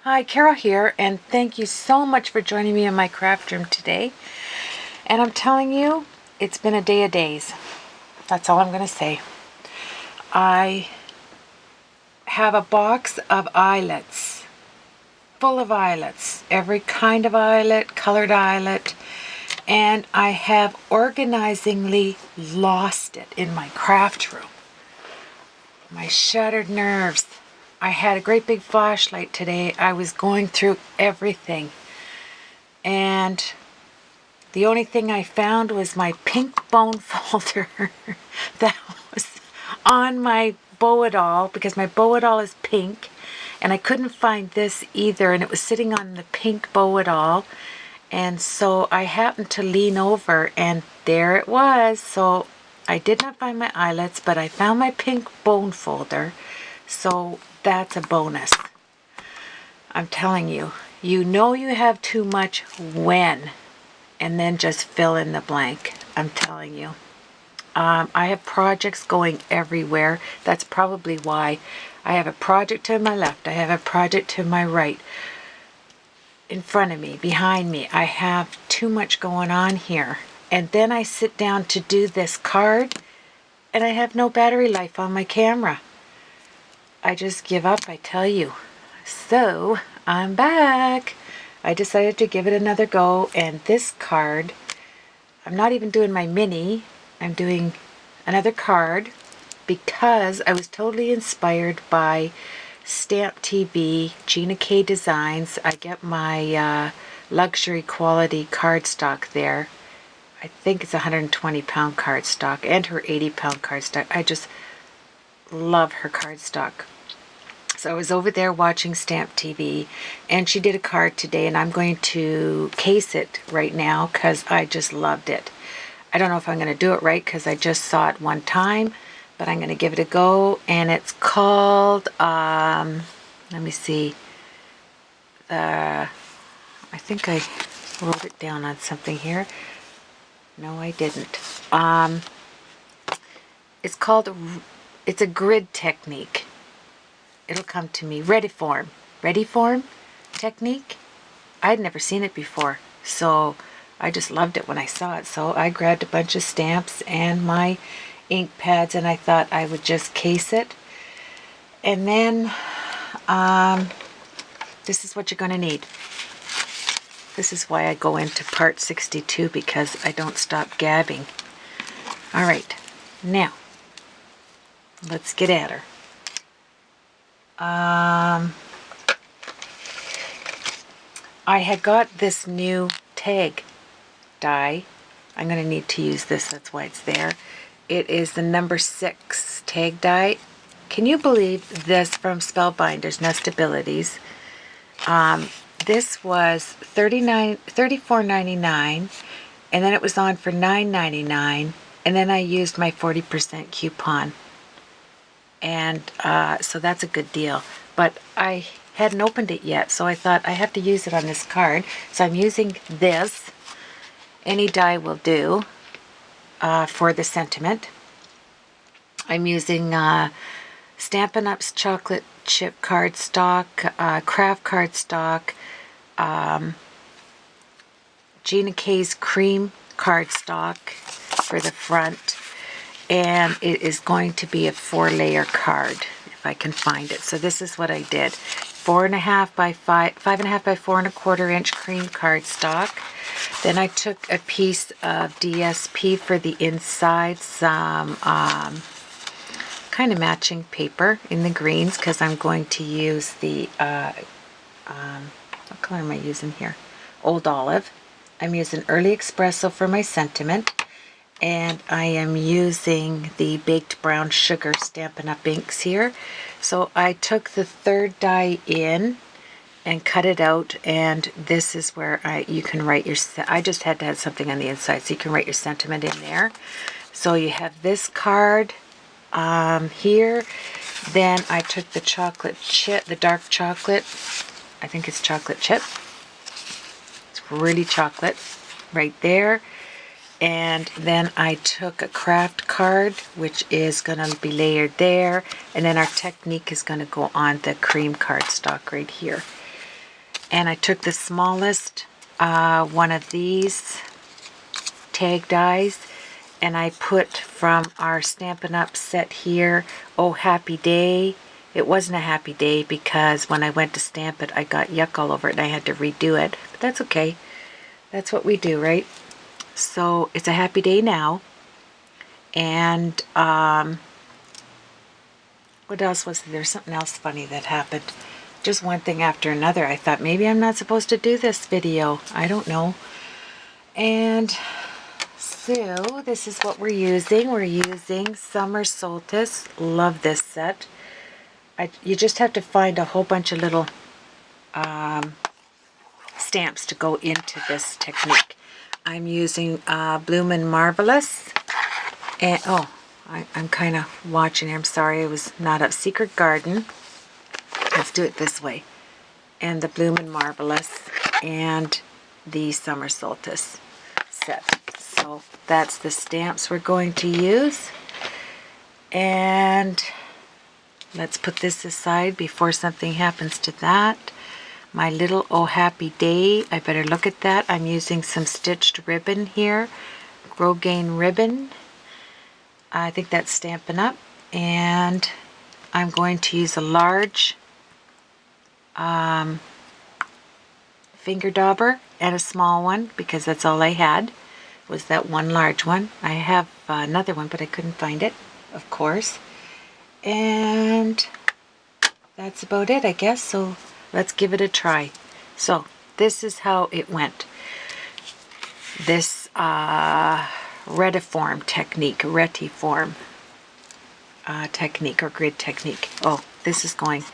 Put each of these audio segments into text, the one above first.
Hi, Carol here, and thank you so much for joining me in my craft room today. And I'm telling you, it's been a day of days. That's all I'm going to say. I have a box of eyelets, full of eyelets, every kind of eyelet, colored eyelet, and I have organizingly lost it in my craft room. My shattered nerves. I had a great big flashlight today. I was going through everything. And the only thing I found was my pink bone folder that was on my Bow-It-All, because my Bow-It-All is pink. And I couldn't find this either, and it was sitting on the pink Bow-It-All. And so I happened to lean over, and there it was. So I did not find my eyelets, but I found my pink bone folder. So that's a bonus. I'm telling you, you know you have too much when, and then just fill in the blank. I'm telling you. I have projects going everywhere. That's probably why. I have a project to my left. I have a project to my right. In front of me, behind me. I have too much going on here. And then I sit down to do this card, and I have no battery life on my camera. I just give up, I tell you. So, I'm back. I decided to give it another go, and this card, I'm not even doing my mini, I'm doing another card because I was totally inspired by Stamp TV, Gina K Designs. I get my luxury quality cardstock there. I think it's 120-pound cardstock and her 80-pound cardstock. I just love her cardstock. So I was over there watching Stamp TV, and she did a card today, and I'm going to case it right now because I just loved it. I don't know if I'm going to do it right because I just saw it one time, but I'm going to give it a go. And it's called, let me see, I think I wrote it down on something here. No, I didn't. It's called, it's a grid technique. It'll come to me. Ready form technique. I'd never seen it before, so I just loved it when I saw it. So I grabbed a bunch of stamps and my ink pads, and I thought I would just case it. And then this is what you're going to need. This is why I go into part 62, because I don't stop gabbing. All right, now let's get at her. I had got this new tag die. I'm going to need to use this, that's why it's there. It is the number 6 tag die. Can you believe this from Spellbinders Nestabilities? This was $34.99, and then it was on for $9.99, and then I used my 40% coupon. And so that's a good deal. But I hadn't opened it yet, so I thought I have to use it on this card. So I'm using this. Any die will do for the sentiment. I'm using Stampin' Up's chocolate chip cardstock, craft cardstock, Gina K's cream cardstock for the front. And it is going to be a 4-layer card, if I can find it. So this is what I did. 4.5 by 5.5 by 4.25 inch cream cardstock. Then I took a piece of DSP for the inside, some kind of matching paper in the greens, because I'm going to use the, what color am I using here? Old Olive. I'm using Early Espresso for my sentiment. And I am using the Baked Brown Sugar Stampin' Up inks here. So I took the third die in and cut it out, and this is where you can write your, I just had to have something on the inside so you can write your sentiment in there. So you have this card here. Then I took the chocolate chip, the dark chocolate, I think it's chocolate chip. It's really chocolate right there. And then I took a craft card, which is going to be layered there. And then our technique is going to go on the cream cardstock right here. And I took the smallest one of these tag dies, and I put from our Stampin' Up set here, Oh Happy Day. It wasn't a happy day because when I went to stamp it, I got yuck all over it and I had to redo it. But that's okay. That's what we do, right? So it's a happy day now. And what else was there? There's something else funny that happened. Just one thing after another. I thought maybe I'm not supposed to do this video. I don't know. And so this is what we're using. We're using Summer Solstice. Love this set. You just have to find a whole bunch of little stamps to go into this technique. I'm using Bloomin' Marvelous. And oh, I'm kind of watching here. I'm sorry, I was not up. Secret Garden. Let's do it this way. And the Bloomin' Marvelous and the Summer Solstice set. So that's the stamps we're going to use. And let's put this aside before something happens to that. My little Oh Happy Day, I better look at that. I'm using some stitched ribbon here. Grosgrain ribbon. I think that's Stampin' Up. And I'm going to use a large finger dauber and a small one because that's all I had was that one large one. I have another one, but I couldn't find it, of course. And that's about it, I guess. So let's give it a try. So this is how it went. This retiform technique, technique or grid technique. Oh, this is going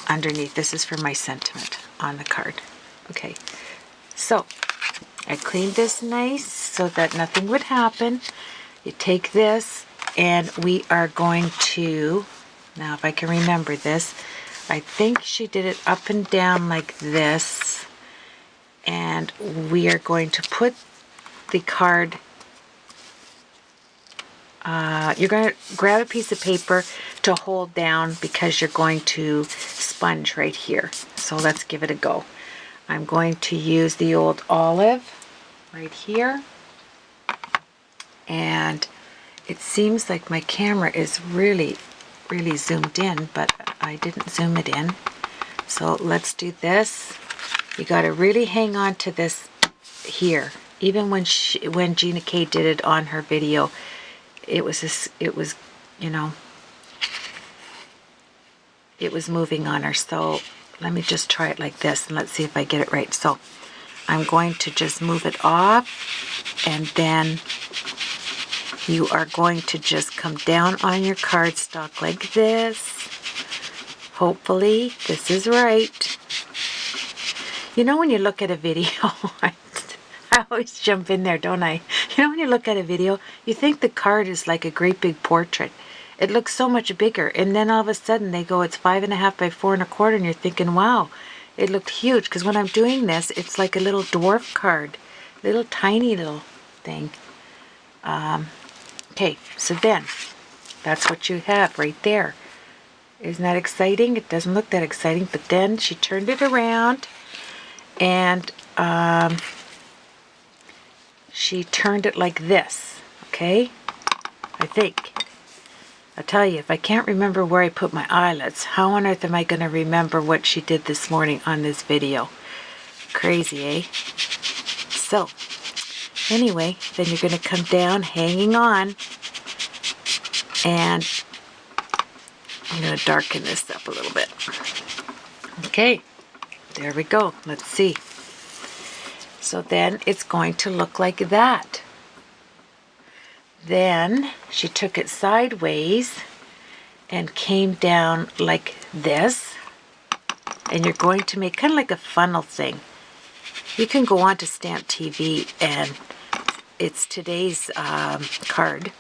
underneath. This is for my sentiment on the card. Okay, so I cleaned this nice so that nothing would happen. You take this and we are going to, now if I can remember this, I think she did it up and down like this, and we are going to put the card, you're going to grab a piece of paper to hold down because you're going to sponge right here. So let's give it a go. I'm going to use the old olive right here, and it seems like my camera is really zoomed in, but I didn't zoom it in. So let's do this. You got to really hang on to this here. Even when Gina K did it on her video, it was you know, it was moving on her. So let me just try it like this and let's see if I get it right. So I'm going to just move it off, and then you are going to just come down on your cardstock like this. Hopefully this is right. You know, when you look at a video, I always jump in there, don't I? You know, when you look at a video, you think the card is like a great big portrait. It looks so much bigger, and then all of a sudden they go, it's 5.5 by 4.25, and you're thinking, wow, it looked huge. Because when I'm doing this, it's like a little dwarf card, little tiny little thing. Okay, so then that's what you have right there. Isn't that exciting? It doesn't look that exciting, but then she turned it around, and she turned it like this, okay? I think. I'll tell you, if I can't remember where I put my eyelets, how on earth am I going to remember what she did this morning on this video? Crazy, eh? So, anyway, then you're going to come down, hanging on, and I'm going to darken this up a little bit. Okay, there we go. Let's see. So then it's going to look like that. Then she took it sideways and came down like this. And you're going to make kind of like a funnel thing. You can go on to Stamp TV, and it's today's card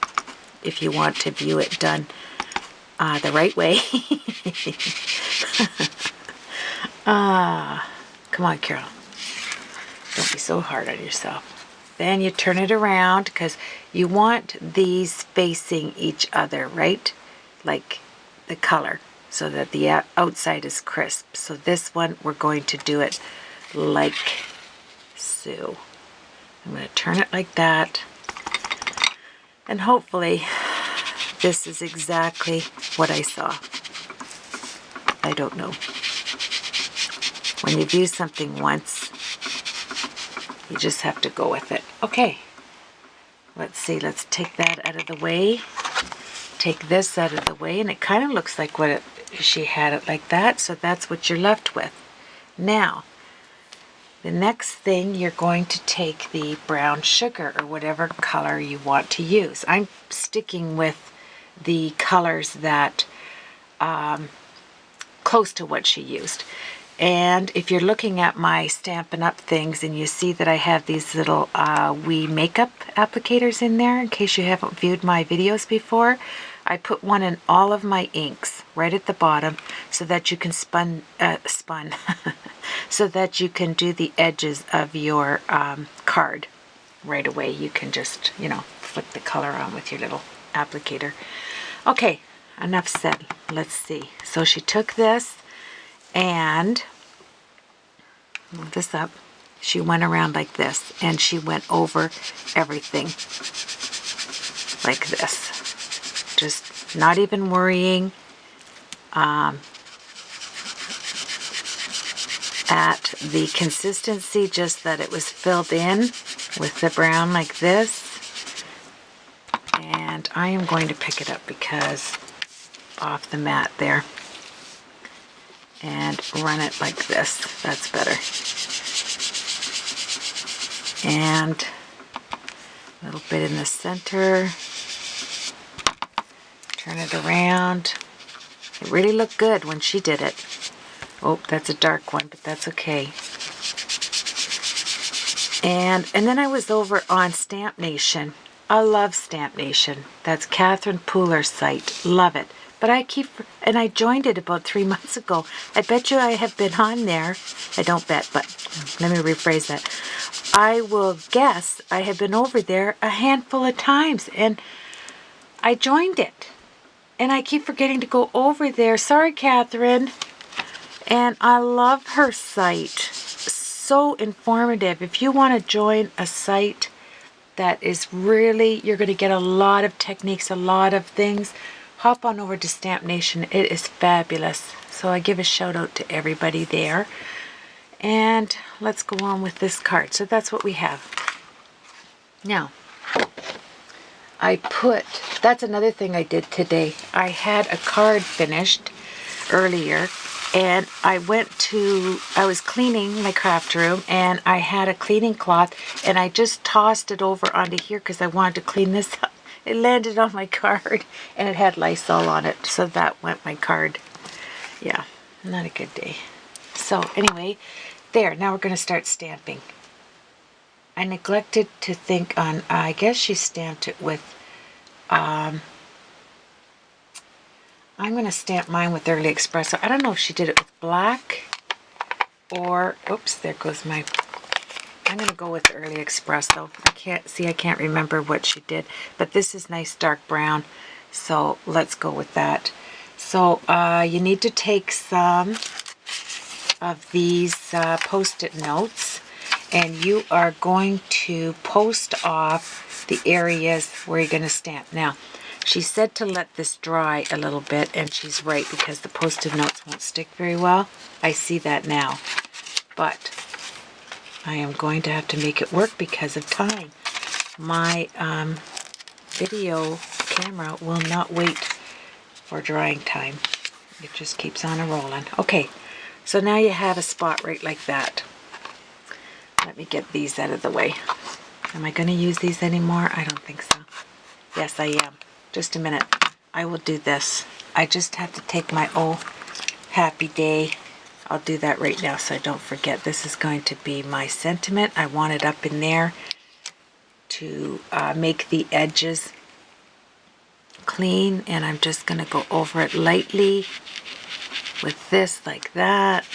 if you want to view it done the right way. Come on, Carol. Don't be so hard on yourself. Then you turn it around because you want these facing each other, right? Like the color, so that the outside is crisp. So this one, we're going to do it like so. I'm going to turn it like that, and hopefully this is exactly what I saw. I don't know. When you do something once, you just have to go with it. Okay, let's see, let's take that out of the way. Take this out of the way, and it kind of looks like she had it like that, so that's what you're left with. Now, the next thing, you're going to take the brown sugar or whatever color you want to use. I'm sticking with the colors that close to what she used. And if you're looking at my Stampin' Up! Things and you see that I have these little wee makeup applicators in there, in case you haven't viewed my videos before, I put one in all of my inks right at the bottom so that you can so that you can do the edges of your card right away. You can just, you know, flick the color on with your little applicator. Okay, enough said. Let's see. So she took this and move this up. She went around like this, and she went over everything like this. Just not even worrying at the consistency, just that it was filled in with the brown like this. And I am going to pick it up because off the mat there, and run it like this. That's better. And a little bit in the center. Turn it around. It really looked good when she did it. Oh, that's a dark one, but that's okay. And then I was over on Stamp Nation. I love Stamp Nation. That's Catherine Pooler's site. Love it. But I joined it about 3 months ago. I bet you I have been on there. I don't bet, but let me rephrase that. I will guess I have been over there a handful of times, and I joined it. And I keep forgetting to go over there. Sorry, Catherine. And I love her site. So informative. If you want to join a site that is really, you're going to get a lot of techniques, a lot of things, hop on over to Stamp Nation. It is fabulous. So I give a shout out to everybody there. And let's go on with this card. So that's what we have. Now, that's another thing I did today. I had a card finished earlier, and I was cleaning my craft room, and I had a cleaning cloth, and I just tossed it over onto here because I wanted to clean this up. It landed on my card, and it had Lysol on it, so that went my card. Yeah, not a good day. So anyway, there, now we're going to start stamping. I neglected to think on, I guess she stamped it with, I'm going to stamp mine with Early Espresso. I don't know if she did it with black or, oops, there goes my, I'm going to go with Early Espresso. I can't remember what she did, but this is nice dark brown, so let's go with that. So you need to take some of these Post-it notes, and you are going to post off the areas where you're going to stamp. Now, she said to let this dry a little bit, and she's right, because the Post-it notes won't stick very well. I see that now, but I am going to have to make it work because of time. My video camera will not wait for drying time. It just keeps on a-rolling. Okay, so now you have a spot right like that. Let me get these out of the way. Am I going to use these anymore? I don't think so. Yes, I am. Just a minute. I will do this. I just have to take my Oh Happy Day. I'll do that right now so I don't forget. This is going to be my sentiment. I want it up in there to make the edges clean, and I'm just going to go over it lightly with this like that,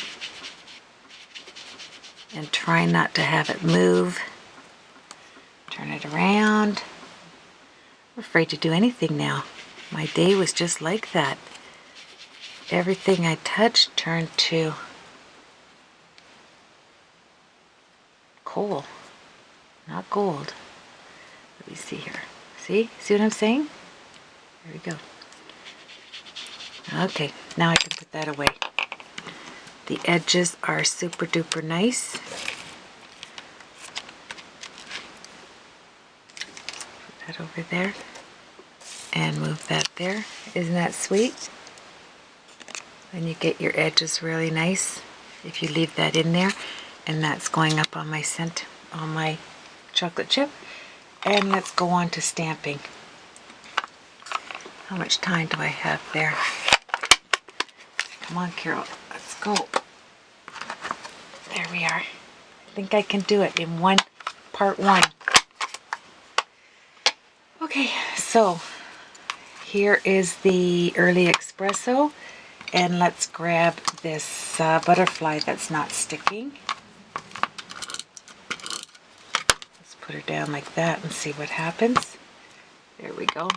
and try not to have it move. Turn it around. I'm afraid to do anything now. My day was just like that. Everything I touched turned to coal, not gold. Let me see here. See what I'm saying? There we go. Okay, now I can put that away. The edges are super duper nice. Put that over there and move that there. Isn't that sweet? Then you get your edges really nice if you leave that in there. And that's going up on my chocolate chip. And let's go on to stamping. How much time do I have there? Come on, Carol, let's go. There we are. I think I can do it in part one. Okay, so here is the early espresso, and let's grab this butterfly that's not sticking. Let's put her down like that and see what happens. There we go.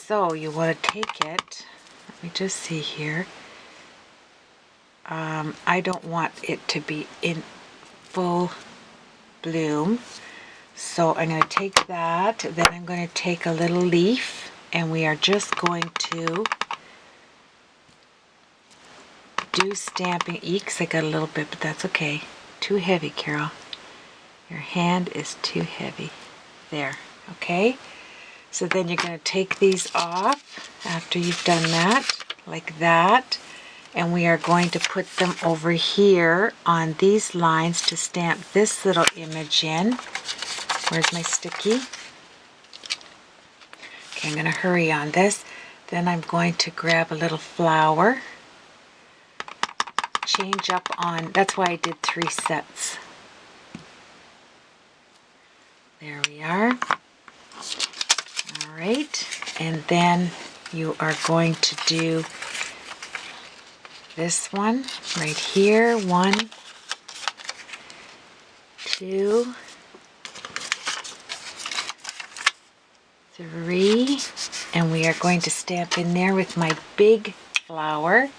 So you want to take it, let me just see here. I don't want it to be in full bloom. So I'm going to take that, then I'm going to take a little leaf, and we are just going to do stamping. Eeks, I got a little bit, but that's okay. Too heavy, Carol. Your hand is too heavy. There, okay? So then you're going to take these off after you've done that, like that. And we are going to put them over here on these lines to stamp this little image in. Where's my sticky? Okay, I'm going to hurry on this. Then I'm going to grab a little flower. Change up on, that's why I did 3 sets. There we are. Alright, and then you are going to do this one right here. 1, 2, 3, and we are going to stamp in there with my big flower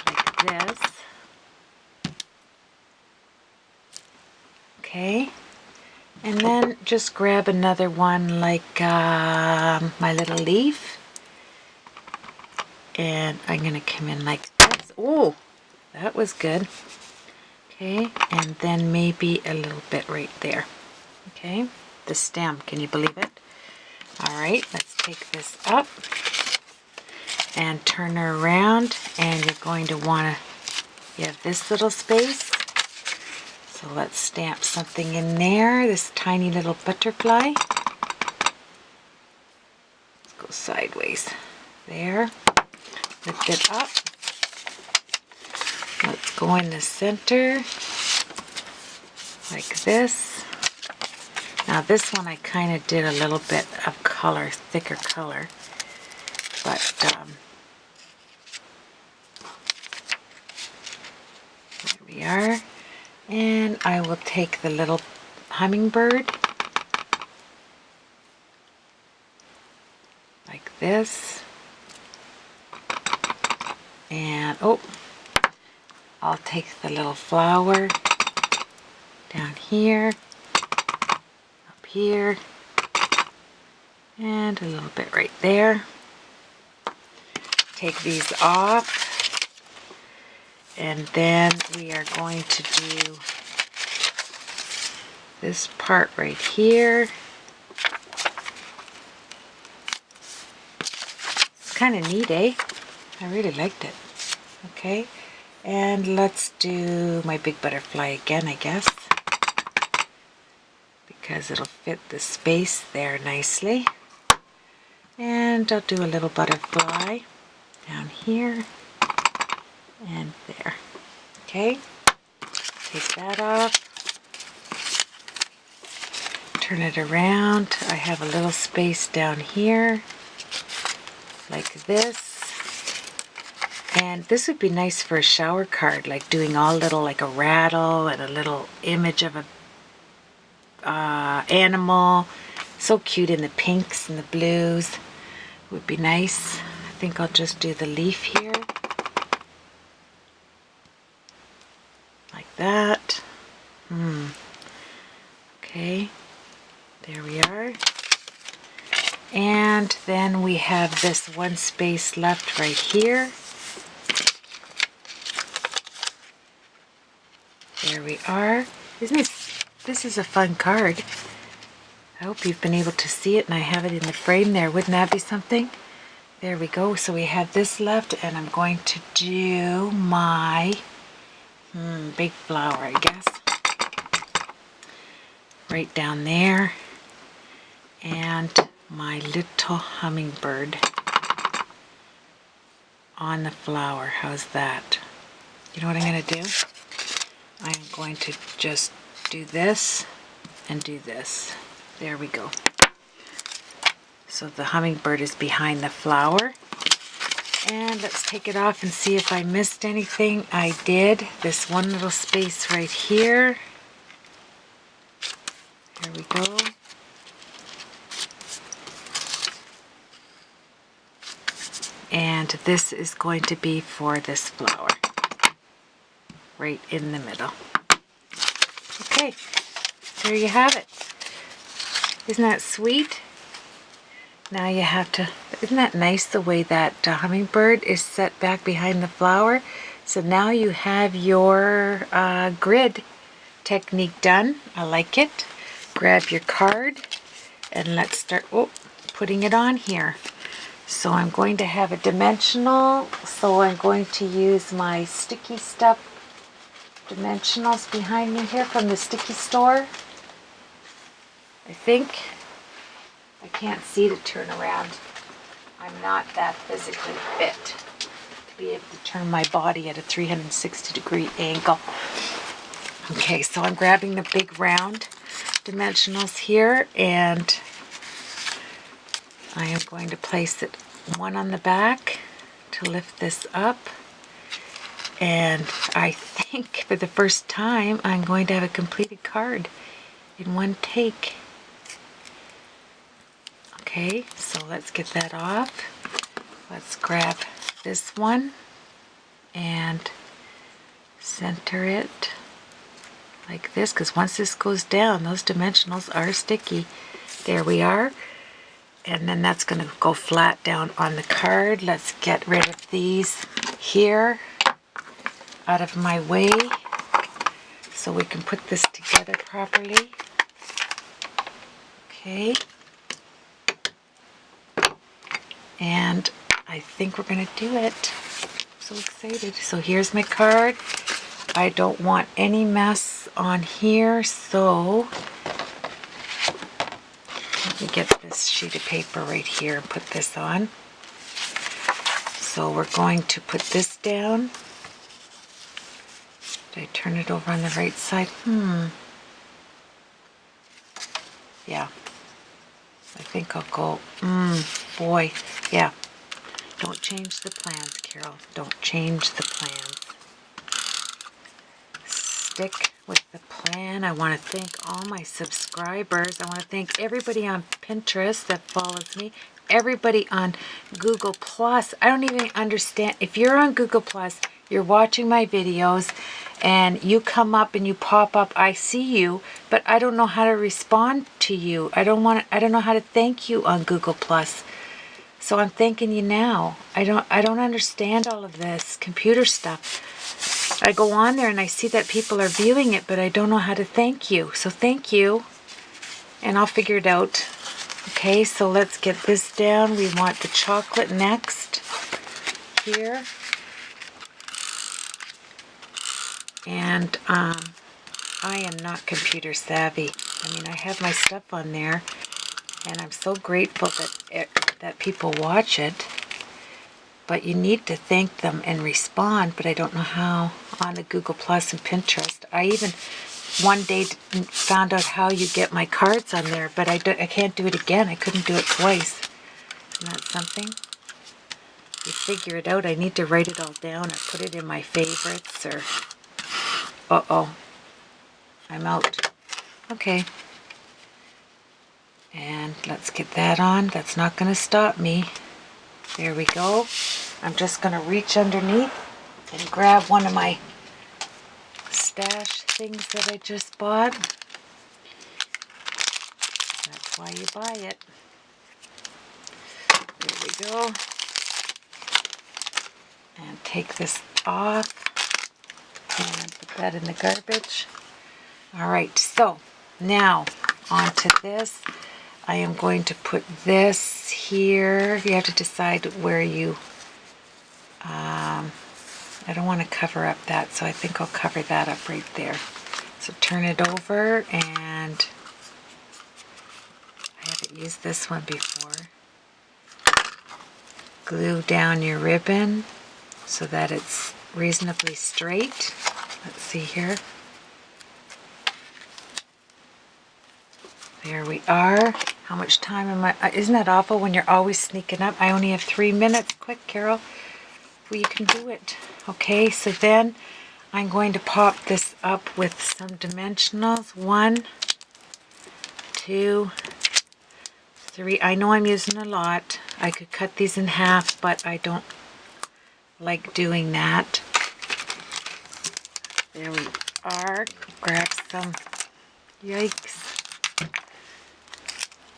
like this. Okay, and then just grab another one like my little leaf, and I'm going to come in like this. Oh, that was good. Okay, and then maybe a little bit right there. Okay, the stem, can you believe it? Alright, let's take this up and turn her around, and you're going to want to, you have this little space, so let's stamp something in there, this tiny little butterfly. Let's go sideways. There, lift it up. Let's go in the center, like this. Now this one I kind of did a little bit of color, thicker color, but there we are. And I will take the little hummingbird, like this, and oh, I'll take the little flower down here, up here, and a little bit right there. Take these off, and then we are going to do this part right here. It's kind of neat, eh? I really liked it. Okay, and let's do my big butterfly again, I guess, because it'll fit the space there nicely. And I'll do a little butterfly down here and there. Okay, take that off, turn it around. I have a little space down here like this, and this would be nice for a shower card, like doing all little, like a rattle and a little image of a animal. So cute in the pinks and the blues. Would be nice. I think I'll just do the leaf here, like that. Okay, there we are. And then we have this one space left right here. There we are. This is a fun card. I hope you've been able to see it, and I have it in the frame there. Wouldn't that be something? There we go. So we have this left, and I'm going to do my big flower, I guess. Right down there. And my little hummingbird on the flower. How's that? You know what I'm going to do? I'm going to just do this and do this. There we go. So the hummingbird is behind the flower. And let's take it off and see if I missed anything. I did. This one little space right here. There we go. And this is going to be for this flower. Right in the middle. Okay, there you have it. Isn't that sweet? Now you have to, isn't that nice the way that hummingbird is set back behind the flower? So now you have your grid technique done. I like it. Grab your card and let's start putting it on here. So I'm going to have a dimensional, so I'm going to use my sticky stuff dimensionals behind me here from the sticky store. I think. I can't see to turn around. I'm not that physically fit to be able to turn my body at a 360-degree angle. Okay, so I'm grabbing the big round dimensionals here, and I am going to place it one on the back to lift this up. And I think for the first time I'm going to have a completed card in one take. Okay, so let's get that off. Let's grab this one and center it like this, because once this goes down, those dimensionals are sticky. There we are. And then that's going to go flat down on the card. Let's get rid of these here out of my way so we can put this together properly. Okay. And I think we're going to do it. I'm so excited. So here's my card. I don't want any mess on here, so let me get this sheet of paper right here and put this on. So we're going to put this down. Did I turn it over on the right side? Yeah. I think I'll go, boy, yeah. Don't change the plans, Carol. Don't change the plans. Stick with the plan. I want to thank all my subscribers. I want to thank everybody on Pinterest that follows me. Everybody on Google Plus. I don't even understand. If you're on Google Plus, you're watching my videos and you come up and you pop up, I see you, but I don't know how to respond to you. I don't know how to thank you on Google Plus. So I'm thanking you now. I don't understand all of this computer stuff. I go on there and I see that people are viewing it, but I don't know how to thank you. So thank you, and I'll figure it out. Okay, so let's get this down. We want the chocolate next here. And I am not computer savvy. I mean, I have my stuff on there, and I'm so grateful that people watch it. But you need to thank them and respond, but I don't know how on the Google Plus and Pinterest. I even one day found out how you get my cards on there, but I can't do it again. I couldn't do it twice. Isn't that something? You figure it out. I need to write it all down or put it in my favorites or... Uh-oh. I'm out. Okay. And let's get that on. That's not going to stop me. There we go. I'm just going to reach underneath and grab one of my stash things that I just bought. That's why you buy it. There we go. And take this off and put that in the garbage. All right, so now onto this. I am going to put this here. You have to decide where you, I don't want to cover up that, so I think I'll cover that up right there. So turn it over, and I haven't used this one before. Glue down your ribbon so that it's reasonably straight. Let's see here. There we are. How much time am I? Isn't that awful when you're always sneaking up? I only have 3 minutes. Quick, Carol. Well, you can do it. Okay, so then I'm going to pop this up with some dimensionals. 1, 2, 3. I know I'm using a lot. I could cut these in half, but I don't like doing that. There we are. Grab some, yikes.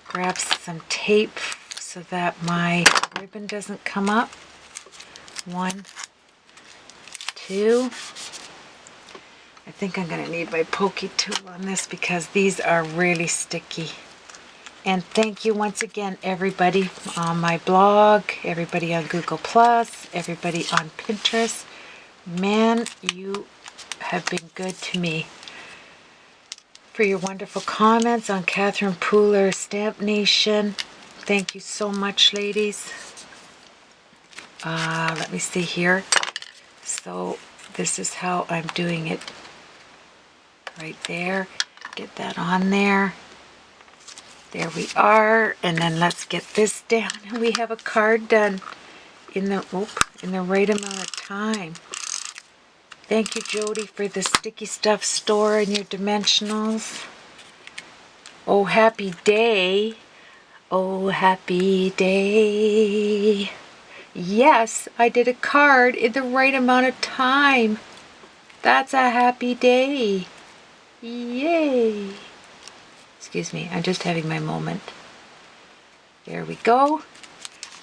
Grab some tape so that my ribbon doesn't come up. 1, 2. I think I'm going to need my pokey tool on this because these are really sticky. And thank you once again, everybody on my blog, everybody on Google+, everybody on Pinterest. Man, you have been good to me. For your wonderful comments on Catherine Pooler Stamp Nation. Thank you so much, ladies. Let me see here. So this is how I'm doing it. Right there. Get that on there. There we are. And then let's get this down. And we have a card done in the right amount of time. Thank you, Jody, for the sticky stuff store and your dimensionals. Oh, happy day. Oh, happy day. Yes, I did a card in the right amount of time. That's a happy day. Yay. Excuse me, I'm just having my moment. There we go.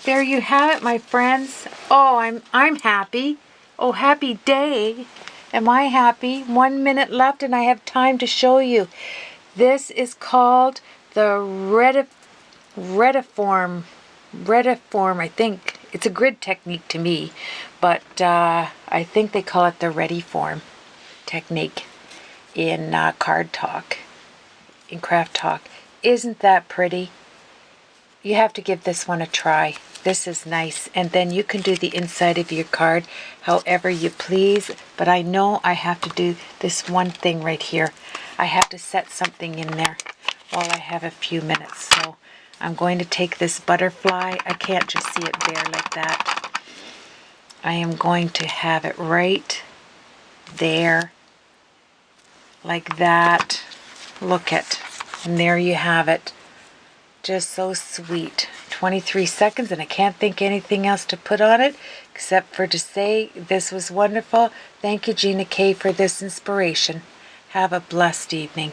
There you have it, my friends. Oh, I'm happy. Oh, happy day. Am I happy? 1 minute left and I have time to show you. This is called the retiform, I think. It's a grid technique to me, but I think they call it the retiform technique in Card Talk, in Craft Talk. Isn't that pretty? You have to give this one a try. This is nice. And then you can do the inside of your card however you please. But I know I have to do this one thing right here. I have to set something in there while I have a few minutes. So I'm going to take this butterfly. I can't just see it there like that. I am going to have it right there like that. Look it. And there you have it. Just so sweet. 23 seconds, and I can't think anything else to put on it except for to say this was wonderful. Thank you, Gina K, for this inspiration. Have a blessed evening.